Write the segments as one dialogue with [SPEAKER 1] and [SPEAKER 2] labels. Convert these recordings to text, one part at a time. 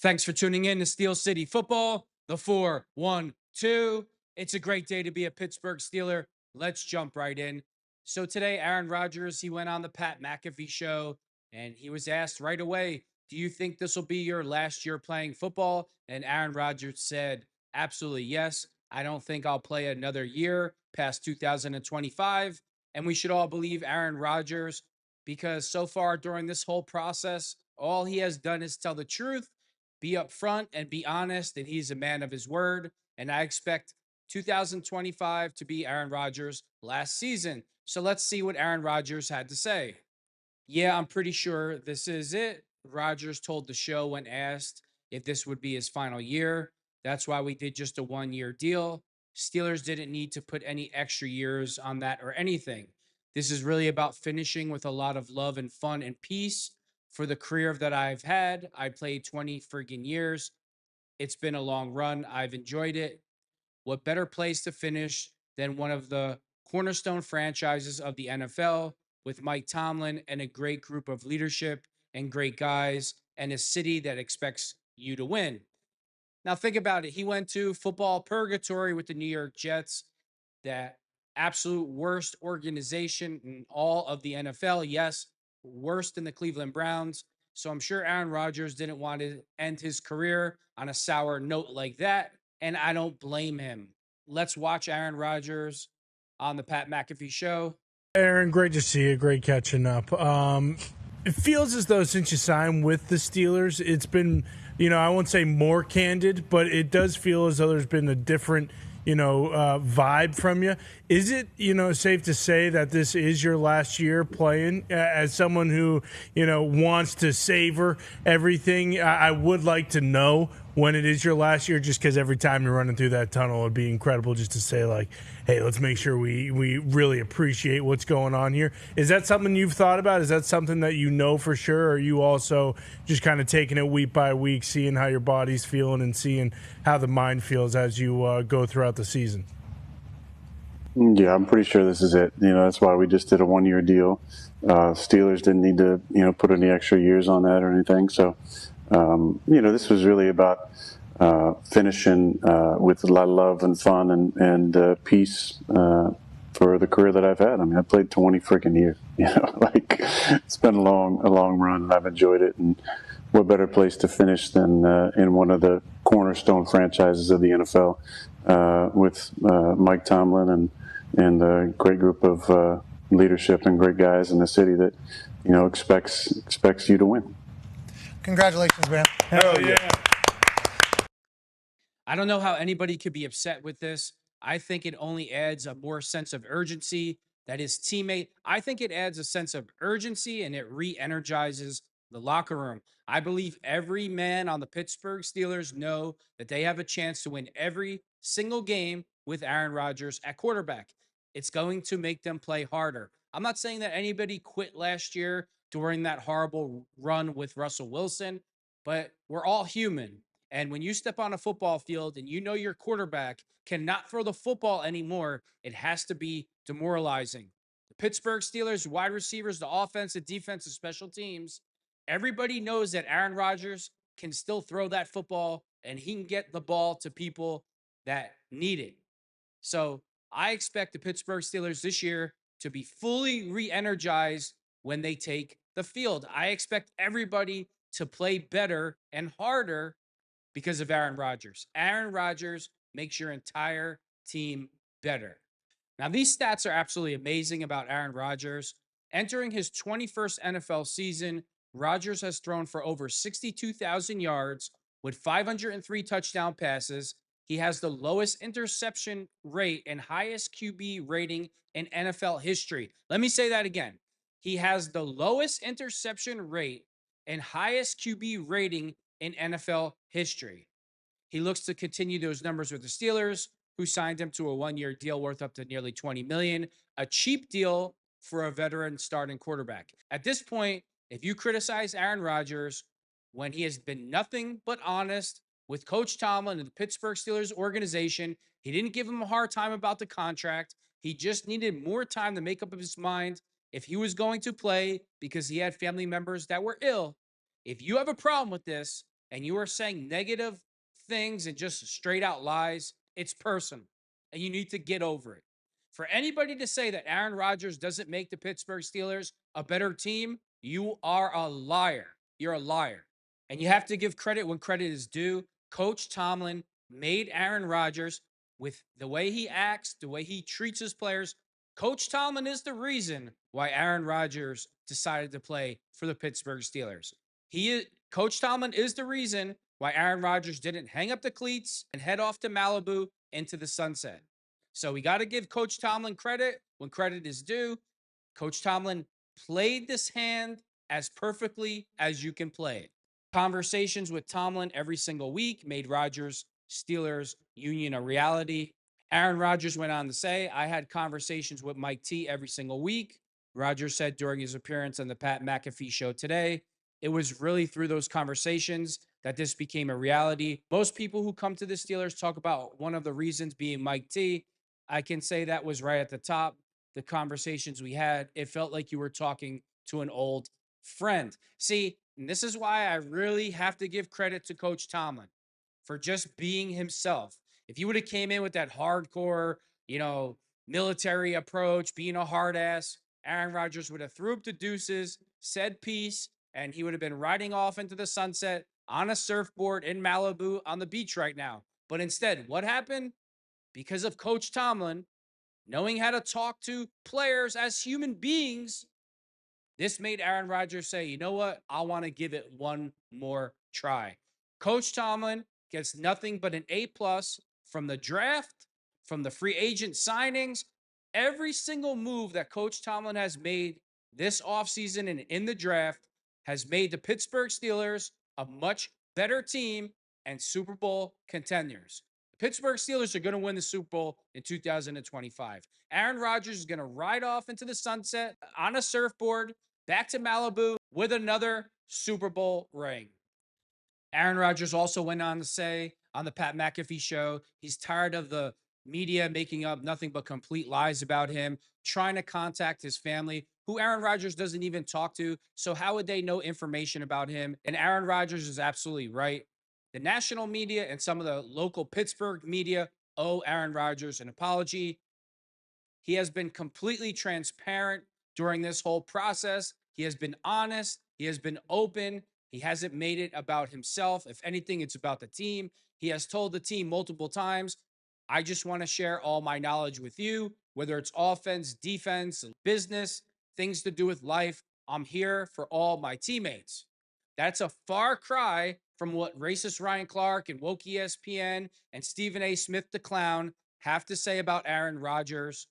[SPEAKER 1] Thanks for tuning in to Steel City Football, the 4-1-2. It's a great day to be a Pittsburgh Steeler. Let's jump right in. So today, Aaron Rodgers, he went on the Pat McAfee show and he was asked right away, do you think this will be your last year playing football? And Aaron Rodgers said, absolutely yes. I don't think I'll play another year past 2025. And we should all believe Aaron Rodgers because so far during this whole process, all he has done is tell the truth, be upfront, and be honest. And he's a man of his word. And I expect 2025 to be Aaron Rodgers' last season. So let's see what Aaron Rodgers had to say. Yeah, I'm pretty sure this is it. Rodgers told the show when asked if this would be his final year. That's why we did just a 1 year deal. Steelers didn't need to put any extra years on that or anything. This is really about finishing with a lot of love and fun and peace for the career that I've had. I played 20 friggin' years. It's been a long run. I've enjoyed it. What better place to finish than one of the cornerstone franchises of the NFL with Mike Tomlin and a great group of leadership and great guys and a city that expects you to win? Now, think about it. He went to football purgatory with the New York Jets, that absolute worst organization in all of the NFL. Yes, worse than the Cleveland Browns. So I'm sure Aaron Rodgers didn't want to end his career on a sour note like that. And I don't blame him. Let's watch Aaron Rodgers on the Pat McAfee show.
[SPEAKER 2] Aaron, great to see you. Great catching up. It feels as though since you signed with the Steelers, it's been, I won't say more candid, but it does feel as though there's been a different, vibe from you. Is it, safe to say that this is your last year playing? As someone who, wants to savor everything, I would like to know when it is your last year, just because every time you're running through that tunnel, it'd be incredible just to say, like, hey, let's make sure we really appreciate what's going on here. Is that something you've thought about? Is that something that you know for sure? Or are you also just kind of taking it week by week, seeing how your body's feeling and seeing how the mind feels as you go throughout the season?
[SPEAKER 3] Yeah, I'm pretty sure this is it. That's why we just did a 1 year deal. Steelers didn't need to, put any extra years on that or anything. So, this was really about finishing with a lot of love and fun and peace for the career that I've had. I mean, I played 20 freaking years. It's been a long run, and I've enjoyed it. And what better place to finish than in one of the cornerstone franchises of the NFL with Mike Tomlin and a great group of leadership and great guys in the city that expects you to win.
[SPEAKER 4] Congratulations, man.
[SPEAKER 2] Hell yeah.
[SPEAKER 1] I don't know how anybody could be upset with this. I think it only adds a more sense of urgency that his teammate, I think it adds a sense of urgency and it re-energizes the locker room. I believe every man on the Pittsburgh Steelers know that they have a chance to win every single game with Aaron Rodgers at quarterback. It's going to make them play harder. I'm not saying that anybody quit last year during that horrible run with Russell Wilson, but we're all human. And when you step on a football field and you know your quarterback cannot throw the football anymore, it has to be demoralizing. The Pittsburgh Steelers, wide receivers, the offense, the defense, the special teams, everybody knows that Aaron Rodgers can still throw that football and he can get the ball to people that need it. So I expect the Pittsburgh Steelers this year to be fully re-energized when they take the field. I expect everybody to play better and harder because of Aaron Rodgers. Aaron Rodgers makes your entire team better. Now, these stats are absolutely amazing about Aaron Rodgers. Entering his 21st NFL season, Rodgers has thrown for over 62,000 yards with 503 touchdown passes. He has the lowest interception rate and highest QB rating in NFL history. Let me say that again. He has the lowest interception rate and highest QB rating in NFL history. He looks to continue those numbers with the Steelers, who signed him to a 1 year deal worth up to nearly $20 million, a cheap deal for a veteran starting quarterback. At this point, if you criticize Aaron Rodgers when he has been nothing but honest with Coach Tomlin and the Pittsburgh Steelers organization, he didn't give him a hard time about the contract. He just needed more time to make up his mind if he was going to play because he had family members that were ill. If you have a problem with this, and you are saying negative things and just straight out lies, it's personal. And you need to get over it. For anybody to say that Aaron Rodgers doesn't make the Pittsburgh Steelers a better team, you are a liar. You're a liar. And you have to give credit when credit is due. Coach Tomlin made Aaron Rodgers, with the way he acts, the way he treats his players. Coach Tomlin is the reason why Aaron Rodgers decided to play for the Pittsburgh Steelers. Coach Tomlin is the reason why Aaron Rodgers didn't hang up the cleats and head off to Malibu into the sunset. So we got to give Coach Tomlin credit when credit is due. Coach Tomlin played this hand as perfectly as you can play it. Conversations with Tomlin every single week made Rodgers Steelers union a reality. Aaron Rodgers went on to say, I had conversations with Mike T every single week. Rodgers said during his appearance on the Pat McAfee show today, it was really through those conversations that this became a reality. Most people who come to the Steelers talk about one of the reasons being Mike T. I can say that was right at the top. The conversations we had, it felt like you were talking to an old friend. See, and this is why I really have to give credit to Coach Tomlin for just being himself. If you would have came in with that hardcore, military approach, being a hard ass, Aaron Rodgers would have threw up the deuces, said peace, and he would have been riding off into the sunset on a surfboard in Malibu on the beach right now. But instead, what happened? Because of Coach Tomlin knowing how to talk to players as human beings, this made Aaron Rodgers say, you know what? I want to give it one more try. Coach Tomlin gets nothing but an A+ from the draft, from the free agent signings. Every single move that Coach Tomlin has made this offseason and in the draft has made the Pittsburgh Steelers a much better team and Super Bowl contenders. The Pittsburgh Steelers are going to win the Super Bowl in 2025. Aaron Rodgers is going to ride off into the sunset on a surfboard back to Malibu with another Super Bowl ring. Aaron Rodgers also went on to say on the Pat McAfee show, he's tired of the media making up nothing but complete lies about him, trying to contact his family, who Aaron Rodgers doesn't even talk to. So how would they know information about him? And Aaron Rodgers is absolutely right. The national media and some of the local Pittsburgh media owe Aaron Rodgers an apology. He has been completely transparent during this whole process. He has been honest. He has been open. He hasn't made it about himself. If anything, it's about the team. He has told the team multiple times, I just want to share all my knowledge with you, whether it's offense, defense, business, things to do with life. I'm here for all my teammates. That's a far cry from what racist Ryan Clark and woke ESPN and Stephen A. Smith the clown have to say about Aaron Rodgers.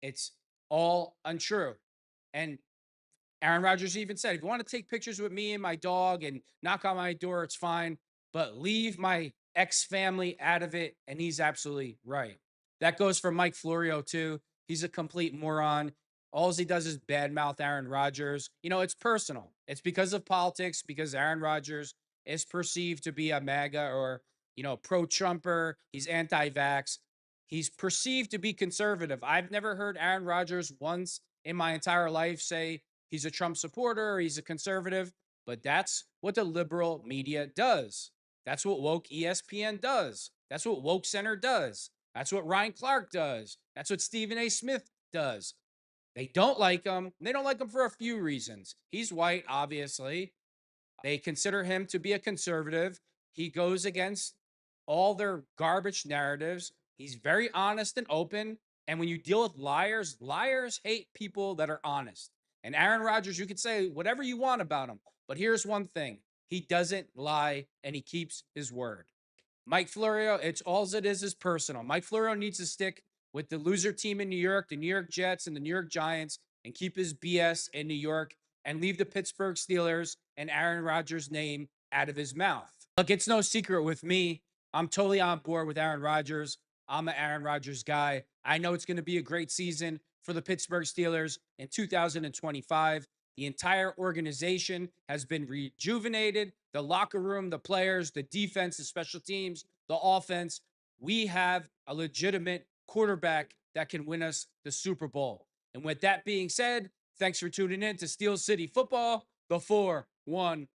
[SPEAKER 1] It's all untrue. And Aaron Rodgers even said, if you want to take pictures with me and my dog and knock on my door, it's fine, but leave my ex-family out of it. And he's absolutely right. That goes for Mike Florio, too. He's a complete moron. All he does is badmouth Aaron Rodgers. It's personal. It's because of politics, because Aaron Rodgers is perceived to be a MAGA or, pro-Trumper. He's anti-vax. He's perceived to be conservative. I've never heard Aaron Rodgers once in my entire life say he's a Trump supporter or he's a conservative, but that's what the liberal media does. That's what woke ESPN does. That's what woke center does. That's what Ryan Clark does. That's what Stephen A. Smith does. They don't like him. They don't like him for a few reasons. He's white, obviously. They consider him to be a conservative. He goes against all their garbage narratives. He's very honest and open. And when you deal with liars, liars hate people that are honest. And Aaron Rodgers, you could say whatever you want about him. But here's one thing. He doesn't lie and he keeps his word. Mike Florio, it's all it is personal. Mike Florio needs to stick with the loser team in New York, the New York Jets and the New York Giants, and keep his BS in New York and leave the Pittsburgh Steelers and Aaron Rodgers' name out of his mouth. Look, it's no secret with me. I'm totally on board with Aaron Rodgers. I'm an Aaron Rodgers guy. I know it's going to be a great season for the Pittsburgh Steelers in 2025. The entire organization has been rejuvenated. The locker room, the players, the defense, the special teams, the offense. We have a legitimate quarterback that can win us the Super Bowl. And with that being said, thanks for tuning in to Steel City Football, the 4-1-2.